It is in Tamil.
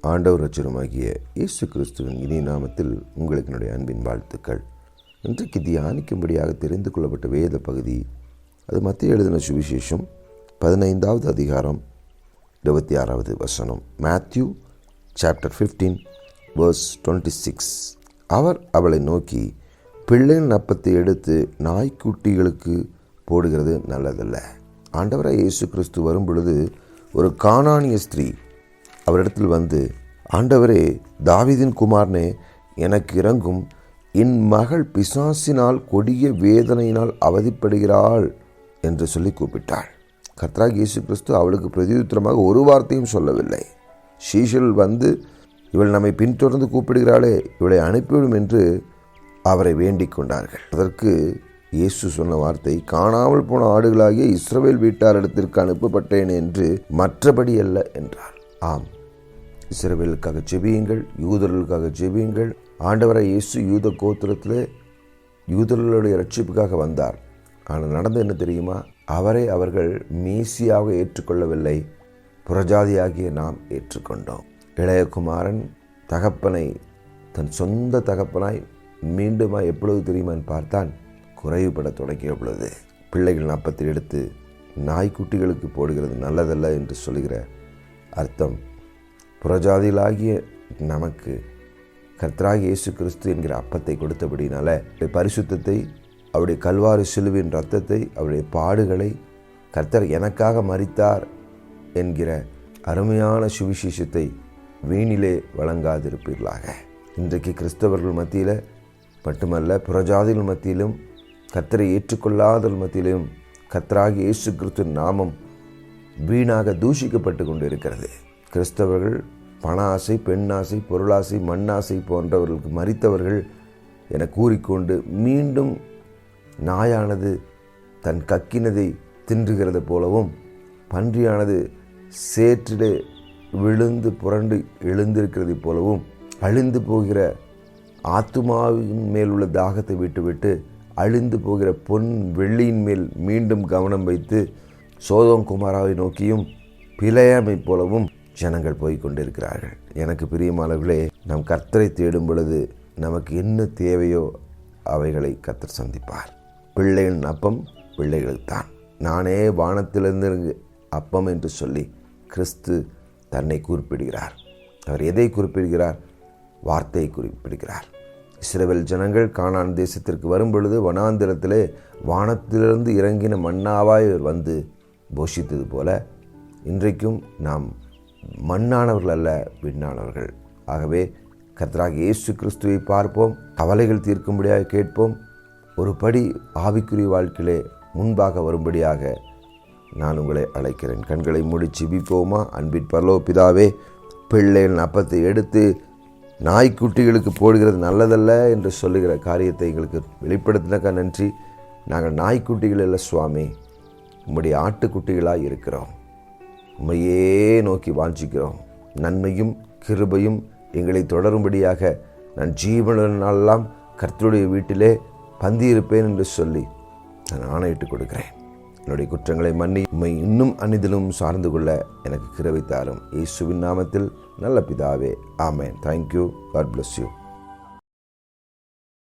ஆண்டவர் ரட்சகருமாகிய இயேசு கிறிஸ்துவின் இனிய நாமத்தில் உங்களுக்கு என்னுடைய அன்பின் வாழ்த்துக்கள். இன்றைக்கு தியானிக்கும்படியாக தெரிந்து கொள்ளப்பட்ட வேத பகுதி, அது மத்திய எழுதின சுவிசேஷம் 15வது அதிகாரம் 26வது வசனம். Matthew chapter 15 verse 26. அவர் அவளை நோக்கி, பிள்ளையின் அப்பத்தை எடுத்து நாய்க்குட்டிகளுக்கு போடுகிறது நல்லதல்ல. ஆண்டவராய் இயேசு கிறிஸ்து வரும் பொழுது ஒரு கானானிய ஸ்திரீ அவரிடத்தில் வந்து, ஆண்டவரே, தாவீதின் குமாரனே, எனக்கு இறங்கும், என் மகள் பிசாசினால் கொடிய வேதனையினால் அவதிப்படுகிறாள் என்று சொல்லி கூப்பிட்டாள். கர்த்தராகிய இயேசு கிறிஸ்து அவளுக்கு பிரதியுத்தரமாக ஒரு வார்த்தையும் சொல்லவில்லை. சீஷர்கள் வந்து, இவள் நம்மை பின்தொடர்ந்து கூப்பிடுகிறாளே, இவளை அனுப்பிவிடும் என்று அவரை வேண்டிக் கொண்டார்கள். அதற்கு இயேசு சொன்ன வார்த்தை, காணாமல் போன ஆடுகளாகிய இஸ்ரவேல் வீட்டாரிடத்திற்கு அனுப்பப்பட்டேன் என்று, மற்றபடி அல்ல என்றார். ஆம், இஸ்ரவேலுக்காக ஜெபியுங்கள், யூதர்களுக்காக ஜெபியுங்கள். ஆண்டவராய் இயேசு யூத கோத்திரத்திலே யூதர்களுடைய ரட்சிப்புக்காக வந்தார். ஆனால் நடந்து என்ன தெரியுமா? அவரை அவர்கள் மேசியாக ஏற்றுக்கொள்ளவில்லை, புறஜாதியாகிய நாம் ஏற்றுக்கொண்டோம். இளையகுமாரன் தகப்பனை தன் சொந்த தகப்பனாய் மீண்டுமாய் எப்பொழுது தெரியுமான்னு பார்த்தான், குறைவுபட தொடங்கிய பொழுது. பிள்ளைகள் அப்பத்தை எடுத்து நாய்க்குட்டிகளுக்கு போடுகிறது நல்லதல்ல என்று சொல்கிற அர்த்தம், புறஜாதிகளாகிய நமக்கு கர்த்தராகிய இயேசு கிறிஸ்து என்கிற அப்பத்தை கொடுத்தபடினால பரிசுத்தத்தை, அவருடைய கல்வாரி சிலுவின் இரத்தத்தை, அவருடைய பாடுகளை, கர்த்தர் எனக்காக மரித்தார் என்கிற அருமையான சுவிசேஷத்தை வீணிலே வழங்காதிருப்பீர்களாக. இன்றைக்கு கிறிஸ்தவர்கள் மத்தியில் மட்டுமல்ல, புறஜாதிகள் மத்தியிலும், கர்த்தரை ஏற்றுக்கொள்ளாதவர்கள் மத்தியிலும் கர்த்தராகிய இயேசு கிறிஸ்துவின் நாமம் வீணாக தூஷிக்கப்பட்டு கொண்டு இருக்கிறது. கிறிஸ்தவர்கள் பண ஆசை, பெண் ஆசை, பொருளாசை, மண்ணாசை போன்றவர்களுக்கு மரித்தவர்கள் என கூறிக்கொண்டு மீண்டும் நாயானது தன் கக்கினதை தின்றுகிறது போலவும், பன்றியானது சேற்றிலே விழுந்து புரண்டு எழுந்திருக்கிறது போலவும், அழிந்து போகிற ஆத்துமாவின் மேல் உள்ள தாகத்தை விட்டுவிட்டு அழிந்து போகிற பொன் வெள்ளியின் மேல் மீண்டும் கவனம் வைத்து சோதோம் குமாராவை நோக்கியும் பிலேயாமை போலவும் ஜனங்கள் போய்கொண்டிருக்கிறார்கள். எனக்கு பிரியமானவர்களே, நாம் கர்த்தரை தேடும் பொழுது நமக்கு என்ன தேவையோ அவைகளை கர்த்தர் சந்திப்பார். பிள்ளைகளின் அப்பம் பிள்ளைகளுக்குத்தான். நானே வானத்திலிருந்து அப்பம் என்று சொல்லி கிறிஸ்து தன்னை குறிப்பிடுகிறார். அவர் எதை குறிப்பிடுகிறார்? வார்த்தையை குறிப்பிடுகிறார். இஸ்ரவேல் ஜனங்கள் கானான் தேசத்திற்கு வரும் பொழுது வனாந்திரத்திலே வானத்திலிருந்து இறங்கின மன்னாவாய் வந்து போஷித்தது போல, இன்றைக்கும் நாம் மண்ணானவர்கள் அல்ல, விண்ணானவர்கள். ஆகவே கர்த்தராகிய இயேசு கிறிஸ்துவை பார்ப்போம், கவலைகள் தீர்க்கும்படியாக கேட்போம். ஒரு படி ஆவிக்குரிய வாழ்க்கையிலே முன்பாக வரும்படியாக நான் உங்களை அழைக்கிறேன். கண்களை மூடி ஜெபிப்போமா? அன்பின் பரலோக பிதாவே, பிள்ளைகளின் அப்பத்தை எடுத்து நாய்க்குட்டிகளுக்கு போடுகிறது நல்லதல்ல என்று சொல்லுகிற காரியத்தை எங்களுக்கு வெளிப்படுத்தினக்கா நன்றி. நாங்கள் நாய்க்குட்டிகள் அல்ல சுவாமி, உம்முடைய ஆட்டுக்குட்டிகளாக இருக்கிறோம். உம்மையே நோக்கி வாஞ்சிக்கிறோம். நன்மையும் கிருபையும் எங்களை தொடரும்படியாக நான் ஜீவனெல்லாம் கர்த்தருடைய வீட்டிலே பந்தியிருப்பேன் என்று சொல்லி நான் ஆணையிட்டு கொடுக்கிறேன். என்னுடைய குற்றங்களை மன்னி உம்மை இன்னும் அனிதிலும் சார்ந்து கொள்ள எனக்கு கிருபை தாரும். இயேசுவின் நாமத்தில் நல்ல பிதாவே, ஆமென். தேங்க்யூ. God bless you.